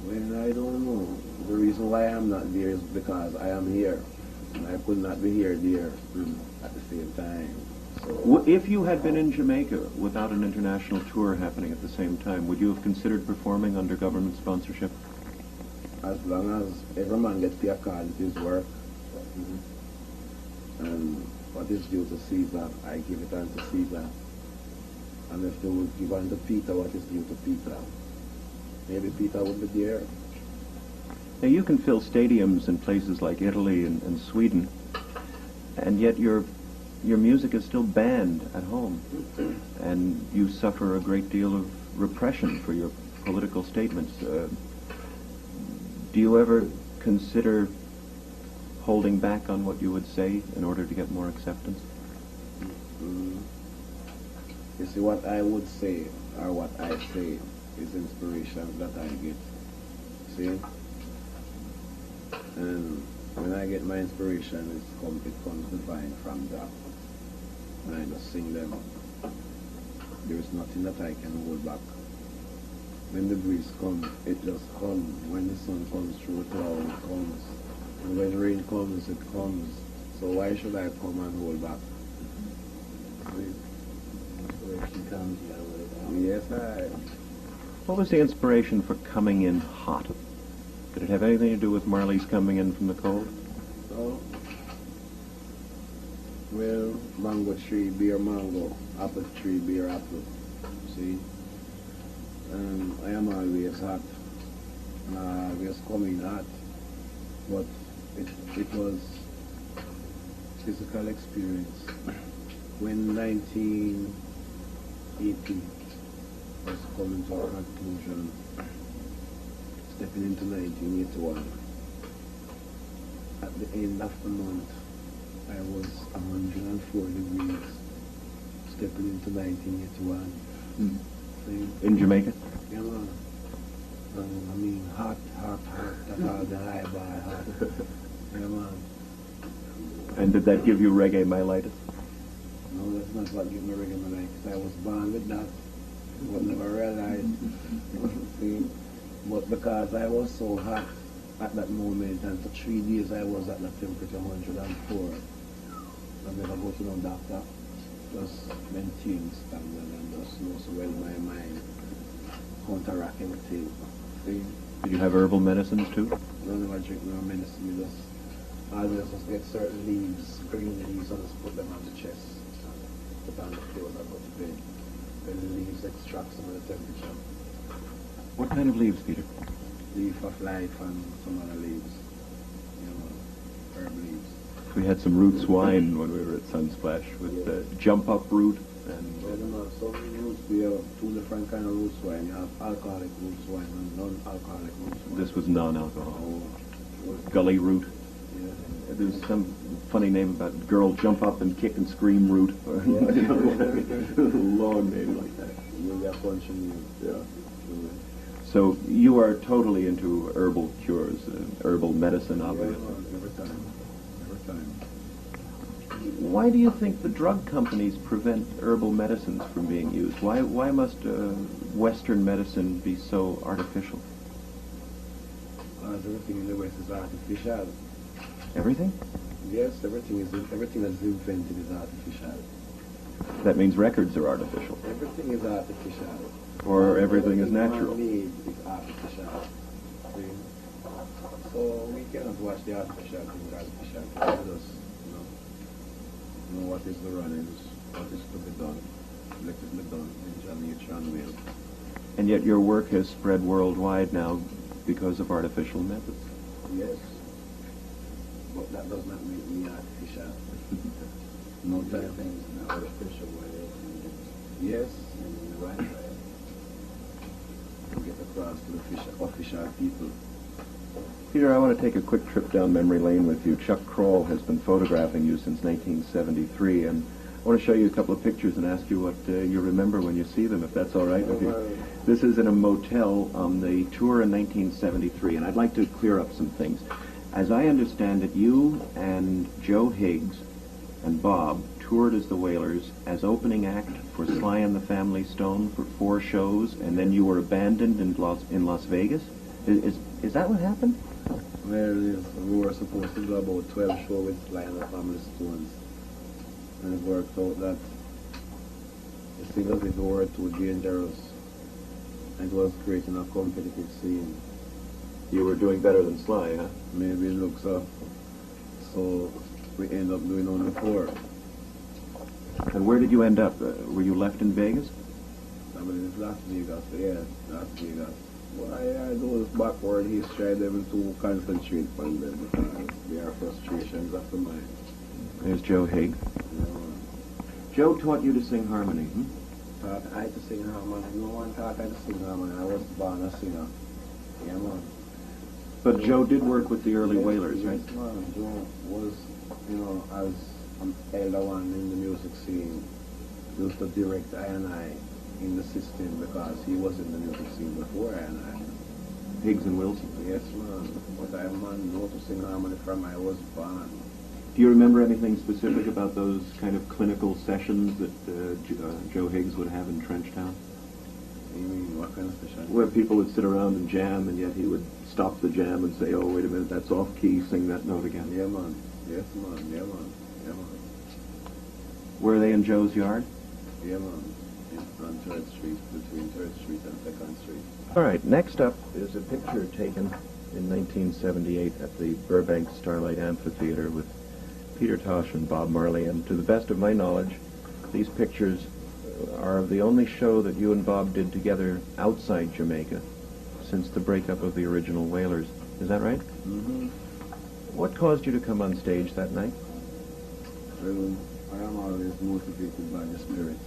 Well, I don't know. The reason why I'm not there is because I am here. And I could not be there at the same time. So, If you had been in Jamaica without an international tour happening at the same time, would you have considered performing under government sponsorship? as long as every man gets paid according to his work, and what is due to Caesar, I give it unto Caesar. And if they would give unto Peter what is due to Peter, maybe Peter would be there. Now, you can fill stadiums in places like Italy and Sweden, and yet your music is still banned at home, and you suffer a great deal of repression for your political statements. Do you ever consider holding back on what you would say in order to get more acceptance? You see, what I would say, or what I say, is inspiration that I get. See? And when I get my inspiration, it comes divine from God. And I just sing them. There is nothing that I can hold back. When the breeze comes, it just comes. When the sun comes through the cloud, it comes. And when rain comes, it comes. So why should I come and hold back? See? Inspiration comes, you gotta let it out. Yes, What was the inspiration for coming in hot? Did it have anything to do with Marley's coming in from the cold? So, well, mango tree bear mango, apple tree bear apple. See? And I am always hot. And I always coming hot. But it was physical experience. When 1980 was coming to a conclusion, stepping into 1981. At the end of the month, I was 104 degrees, stepping into 1981. See? In Jamaica? Yeah, man. I mean, hot, that's all the high bar, hot. Yeah, man. And did that give you reggae myelitis? No, that's not what gave me reggae myelitis. I was born with that, but never realized. See? But because I was so hot at that moment, and for 3 days I was at the temperature 104, I never go to no doctor. Just maintain standard and just know so well my mind counteract everything. See? Did you have herbal medicines too? I don't never drink no medicine. Just always just get certain leaves, green leaves, and just put them on the chest. Put on the clothes and go to bed. Then the leaves extract some of the temperature. What kind of leaves, Peter? Leaf of life and some other leaves. You know, herb leaves. We had some roots wine when we were at Sunsplash with jump up root, And Well, you know, some roots, we have two different kind of roots wine. You have alcoholic roots wine and non-alcoholic roots wine. this was non-alcohol. Oh, Gully root. yeah. There's some funny name about girl jump up and kick and scream root. Or long name like that. You get punch in you. Yeah. So you are totally into herbal cures, herbal medicine, obviously. Yeah, every time. Every time. Why do you think the drug companies prevent herbal medicines from being used? Why must Western medicine be so artificial? Because everything in the West is artificial. Everything? Yes, everything that's invented is artificial. That means records are artificial. Everything is artificial. Or everything is natural. Man-made is artificial. See? So we cannot watch the artificial things artificial. We just, know what is the runnings, what is to be done, let it be done in nature and will. And yet your work has spread worldwide now because of artificial methods. Yes. But that does not make me artificial. No time. Things in an artificial way Yes. and in the right way. To get across to the official people. Peter, I want to take a quick trip down memory lane with you. Chuck Kroll has been photographing you since 1973, and I want to show you a couple of pictures and ask you what you remember when you see them, if that's all right with you. This is in a motel on the tour in 1973, and I'd like to clear up some things. As I understand it, you and Joe Higgs and Bob toured as the Wailers as opening act for Sly and the Family Stone for 4 shows, and then you were abandoned in Las Vegas? Is that what happened? Well, yes, we were supposed to do about 12 shows with Sly and the Family Stones. And it worked out that the singles it were too dangerous. And it was creating a competitive scene. You were doing better than Sly, huh? Maybe it looks up. So we end up doing only 4. And where did you end up? Were you left in Vegas? I mean, it's Las Vegas, yeah, Las Vegas. Well, I those backward history, I didn't to concentrate on them because they are frustrations of the mind. There's Joe Higgs. Joe taught you to sing harmony, Taught I to sing harmony. No one taught I to sing harmony. I was born a singer. Yeah, man. But Joe did work with the early Wailers, right? Yes, man. Joe was, as an elder one in the music scene, used to direct I and I in the system because he was in the music scene before I and I. Higgs and Wilson. Yes, man. But I know to sing harmony from I was born. Do you remember anything specific about those kind of clinical sessions that Joe Higgs would have in Trenchtown? You mean, what kind of session? Where people would sit around and jam, and yet he would stop the jam and say, "Oh, wait a minute, that's off key, sing that note again." Yeah, man. Yes, man. Yeah, man. Yeah, man. Were they in Joe's yard? Yeah, man. On 3rd Street, between 3rd Street and 2nd Street. All right, next up is a picture taken in 1978 at the Burbank Starlight Amphitheater with Peter Tosh and Bob Marley, and to the best of my knowledge, these pictures are of the only show that you and Bob did together outside Jamaica since the breakup of the original Wailers. Is that right? Mm-hmm. What caused you to come on stage that night? Well, I am always motivated by the Spirit.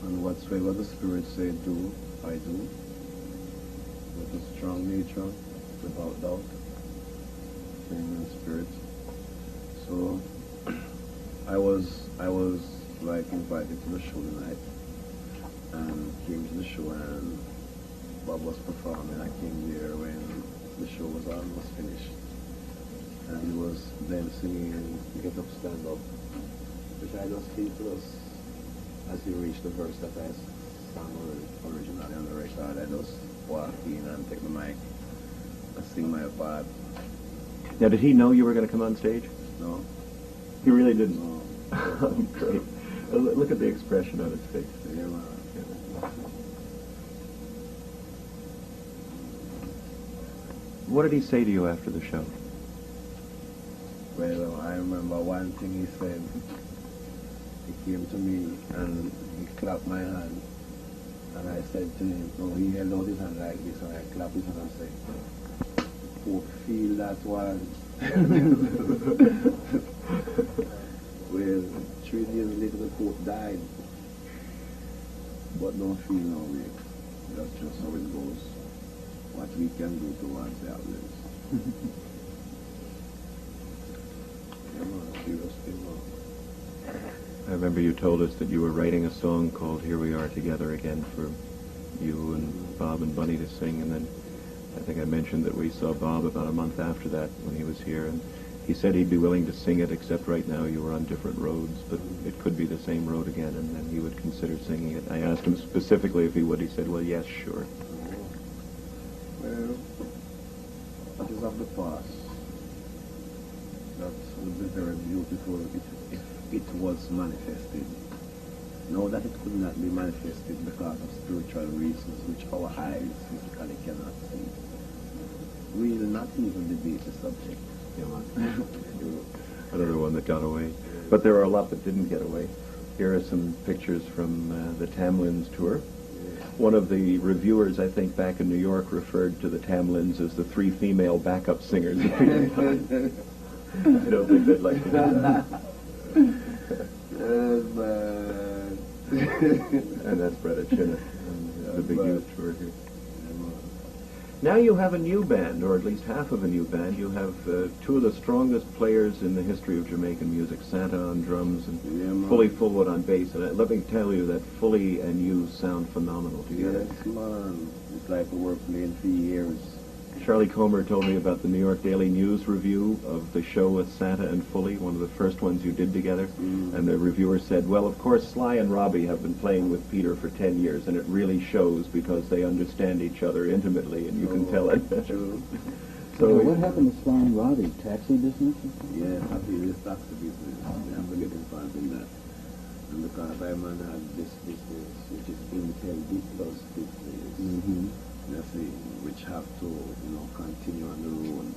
And whatsoever the Spirit say do, I do. With a strong nature, without doubt. Same in Spirit. So I was like invited to the show tonight and came to the show and Bob was performing. I came there when the show was almost finished. And he was then singing Get Up, Stand Up, which I just came to us as he reached the verse that I sang originally on the record. I just walk in and take the mic and sing my part. Now, did he know you were going to come on stage? No? He really didn't. No. Great. Look at the expression on his face. Yeah, man. What did he say to you after the show? Well, I remember one thing he said. He came to me and he clapped my hand. And I said to him, no, he held out his hand like this and I clapped his hand and said, hope feel that one. Well, Well, 3 days later the Pope died. But don't feel no way. That's just how it goes. What we can do towards the outlets. Yeah, man, serious thing, man. I remember you told us that you were writing a song called Here We Are Together Again for you and Bob and Bunny to sing, and then I think I mentioned that we saw Bob about a month after that when he was here, and he said he'd be willing to sing it, except right now you were on different roads, but it could be the same road again, and then he would consider singing it. I asked him specifically if he would. He said, well, yes, sure. Well, that is of the past. That would be very beautiful if it was manifested. Know that it could not be manifested because of spiritual reasons which our eyes physically cannot see. We will not even debate the subject. Another one that got away. But there are a lot that didn't get away. Here are some pictures from the Tamlins tour. One of the reviewers, I think, back in New York referred to the Tamlins as the 3 female backup singers. I don't think they'd like to do that. And that's Bretta Chinna, the big youth tour here. Now you have a new band, or at least half of a new band. You have 2 of the strongest players in the history of Jamaican music, Santa on drums and Fully Fullwood on bass. And let me tell you that Fully and you sound phenomenal together. Yes, man. It's like we were playing for years. Charlie Comer told me about the New York Daily News review of the show with Santa and Fully, one of the first ones you did together. And the reviewer said, well, of course, Sly and Robbie have been playing with Peter for 10 years, and it really shows because they understand each other intimately, and you can tell it. True. So what happened to Sly and Robbie? Taxi business? Yeah, happy this taxi business. They have to get involved in that. And because I man had this business, which is Intel B plus business. Which have to, continue on the road,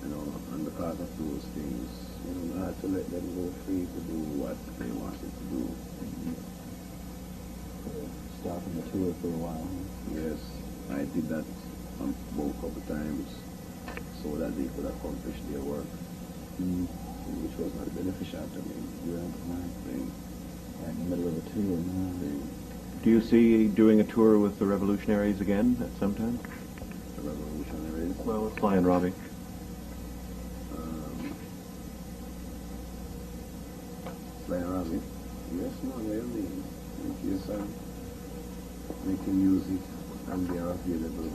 and because of those things, I had to let them go free to do what they wanted to do. Stopping the tour for a while. Yes, I did that both couple times so that they could accomplish their work, which was not beneficial to me. Right in the middle of the tour. Do you see doing a tour with the Revolutionaries again at some time? The Revolutionaries? Well, Sly and Robbie. Sly and Robbie? Yes, man, really. In case I'm making music and they are available,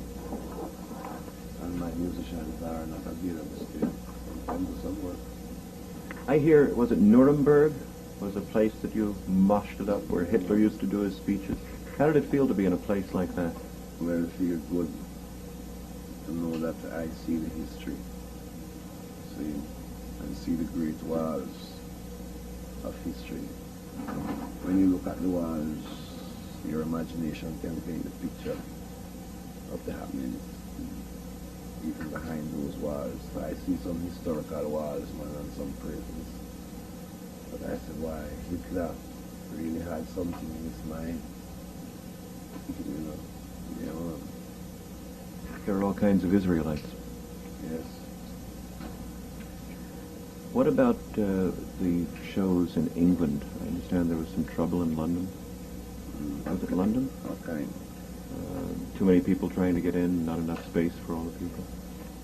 and my musicians are not available still, I can do some work. I hear, was it Nuremberg? Was a place that you moshed it up where Hitler used to do his speeches. How did it feel to be in a place like that? Well, it feels good to know that I see the history, and see the great walls of history. When you look at the walls, your imagination can paint the picture of the happenings, even behind those walls. I see some historical walls, man, and some prisons. But I said, why? Hitler really had something in his mind. There are all kinds of Israelites. Yes. What about the shows in England? I understand there was some trouble in London. Was it London? Okay. Too many people trying to get in, not enough space for all the people.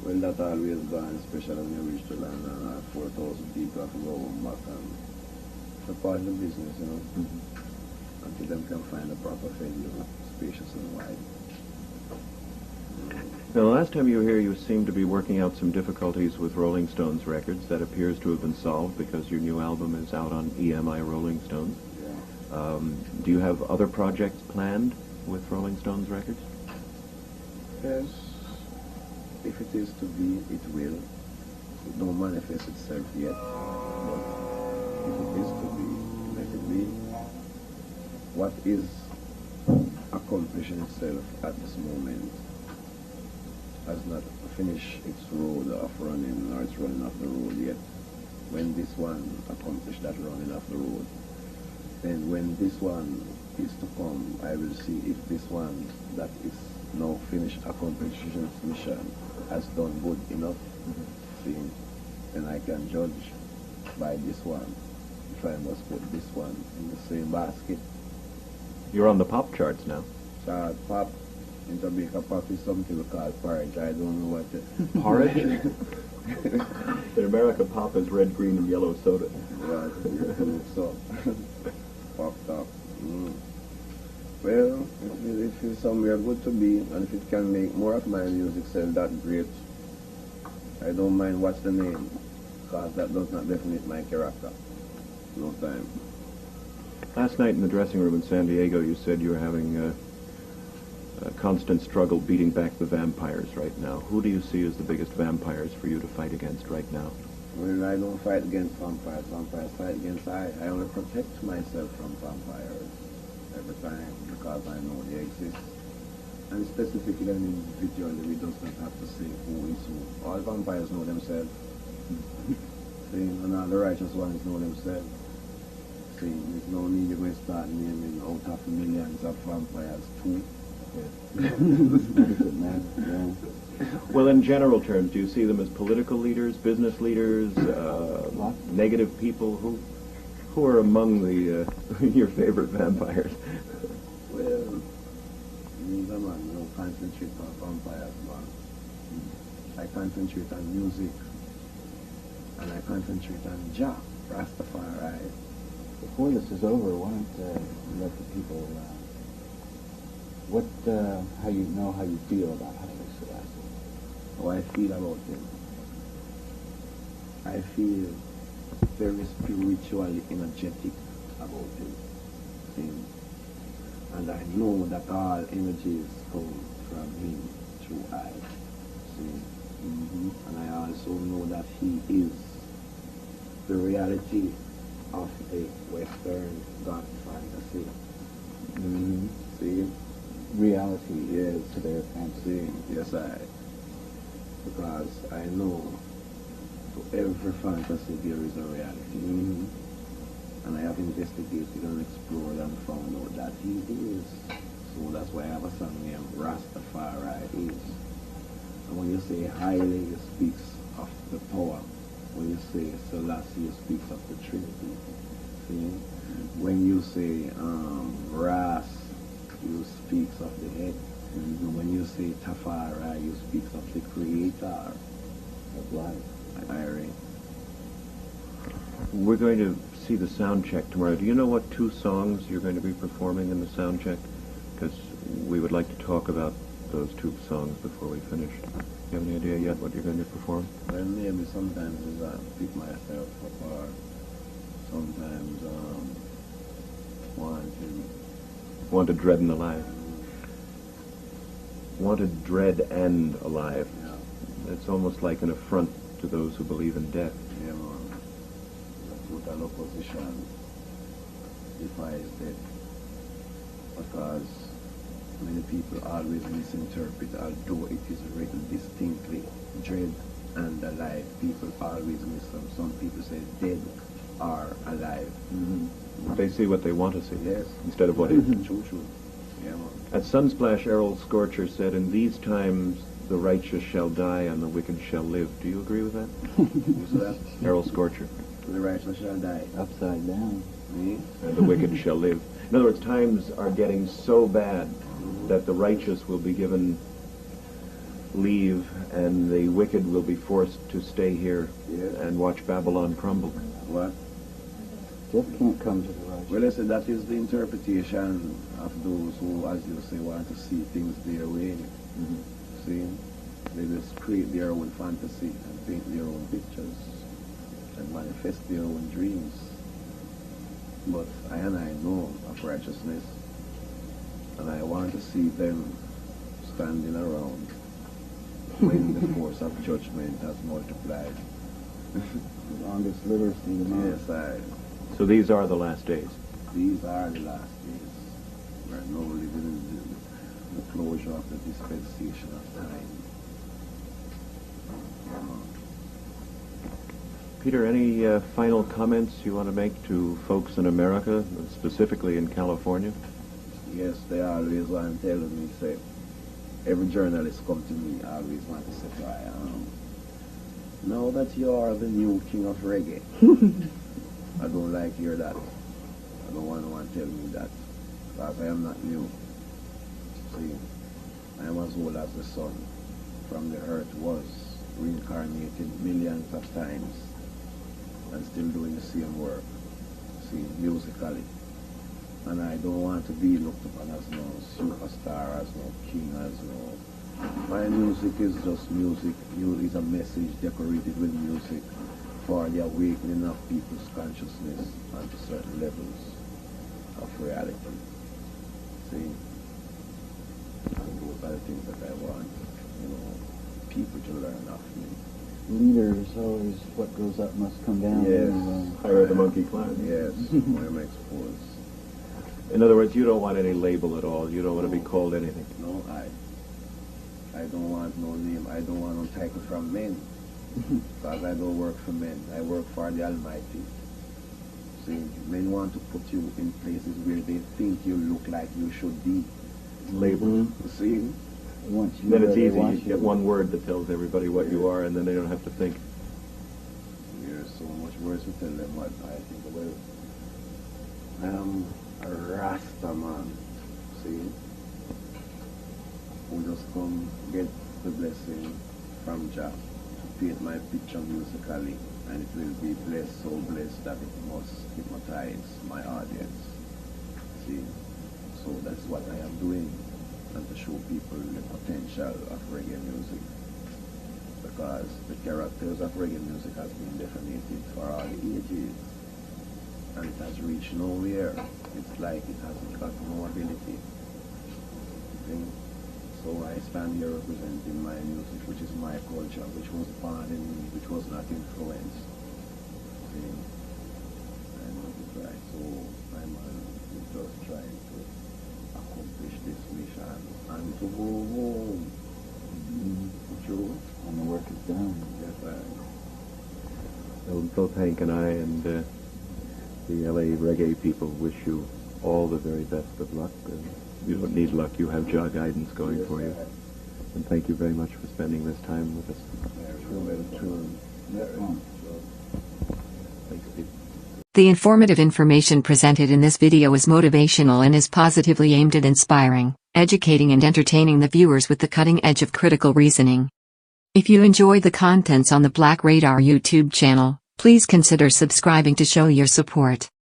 Well, that always gone, especially when you reach to London, 4,000 people have to go back and support the business, until them can find a proper venue, spacious and wide. Now, the last time you were here, you seemed to be working out some difficulties with Rolling Stones records. That appears to have been solved because your new album is out on EMI Rolling Stones. Yeah. Do you have other projects planned with Rolling Stones records? Yes. If it is to be, it will. It don't manifest itself yet. But if it is to be, let it be. What is accomplishing itself at this moment has not finished its road of running, or it's running off the road yet. When this one accomplishes that running off the road, then when this one is to come, I will see if this one that is now finished accomplishing its mission has done good enough. See, then I can judge buy this one. If I must put this one in the same basket. You're on the pop charts now. So pop, in Jamaica, pop is something we call porridge. I don't know what the... Porridge? In America, pop is red, green, and yellow soda. Right, so popped up. Well, if it's somewhere good to be, and if it can make more of my music sell, that great. I don't mind what's the name, because that does not definite my character. No time. Last night in the dressing room in San Diego, you said you were having a constant struggle beating back the vampires right now. Who do you see as the biggest vampires for you to fight against right now? Well, I don't fight against vampires. Vampires fight against I only protect myself from vampires every time because I know they exist. And specifically and individually, we does not have to say who is who. All vampires know themselves. See, and all the righteous ones know themselves. See, there's no need you're going to start naming out of millions of vampires too. Well, in general terms, do you see them as political leaders, business leaders, negative people? Who are among the your favorite vampires? Well, neither man, don't concentrate on vampires, man. I concentrate on music, and I concentrate on Jah, Rastafari. Before this is over, why don't you let the people, how you feel about Haile Selassie? How I feel about him. I feel very spiritually energetic about him. And I know that all energies come from him through I. See? And I also know that he is the reality of a Western God fantasy. See? Reality Yes. to their fantasy. Yes, because I know to every fantasy there is a reality. And I have investigated and explored and found out that he is. So that's why I have a song named Rastafari is. And when you say highly, it speaks of the power. When you say Selassie, it speaks of the Trinity. See? When you say Ras, you speaks of the head. And when you say Tafari, you speaks of the creator of life. Irene. We're going to see the sound check tomorrow. Do you know what 2 songs you're going to be performing in the sound check? Because we would like to talk about those 2 songs before we finish. Do you have any idea yet what you're going to perform? Well, maybe sometimes I pick myself apart. Sometimes Wanted, Dread, and Alive. Wanted, Dread, and Alive. Yeah. It's almost like an affront to those who believe in death. Yeah, man. The total opposition defies death. Because many people always misinterpret, although it is written distinctly, dread and alive. People always miss them. Some people say dead or alive. They see what they want to see. Yes. Instead of what is. True. Yeah, man. At Sunsplash, Errol Scorcher said, "In these times the righteous shall die and the wicked shall live." Do you agree with that? Who's that? Errol Scorcher. The righteous shall die. Upside down. Me? And the wicked shall live. In other words, times are getting so bad that the righteous will be given leave and the wicked will be forced to stay here and watch Babylon crumble. What? Death can't come to the righteous. Well, I said that is the interpretation of those who, as you say, want to see things their way. See? They just create their own fantasy and paint their own pictures and manifest their own dreams. But I know of righteousness, and I want to see them standing around when the force of judgment has multiplied. The longest livers see the most. Yes, So these are the last days. these are the last days. We're now living in the closure of the dispensation of time. Peter, any final comments you want to make to folks in America, specifically in California? Yes, they always want to tell me, say, every journalist come to me, always want to say, Now that you are the new king of reggae, I don't like to hear that. I don't want no one to tell me that. Because I am not new. See, I am as old as the sun. From the earth was reincarnated millions of times and still doing the same work. See, musically. And I don't want to be looked upon as no superstar, as no king, as no... My music is just music. It is a message decorated with music for the awakening of people's consciousness onto certain levels of reality. See? And those are the things that I want, people to learn of me. Leaders always, what goes up must come down. Yes. Hire the monkey clan. Yes, I am exposed. In other words, you don't want any label at all. You don't want to be called anything. No, I don't want no name. I don't want no title from men. Because I don't work for men. I work for the Almighty. See, men want to put you in places where they think you look like you should be. Label. See? Once you Then it's they easy. want You get one word that tells everybody what you are, and then they don't have to think. There's so much worse to tell them what I think about. I am a Rasta man. See? Who just come get the blessing from Jah to paint my picture musically, and it will be blessed, so blessed that it must hypnotize my audience. See? So that's what I am doing, and to show people the potential of reggae music. Because the characters of reggae music has been definited for all ages, and it has reached nowhere. It's like it hasn't got no ability. See? So I stand here representing my music, which is my culture, which was born in me, which was not influenced. See? And right, so I'm just trying to accomplish this mission and to go home. True? And the work is done. Yes, I. Both Hank and I and the LA reggae people wish you all the very best of luck. You don't need luck. You have Jah guidance going for you. And thank you very much for spending this time with us. Thanks, Pete. The informative information presented in this video is motivational and is positively aimed at inspiring, educating and entertaining the viewers with the cutting edge of critical reasoning. If you enjoy the contents on the Black Radar YouTube channel, please consider subscribing to show your support.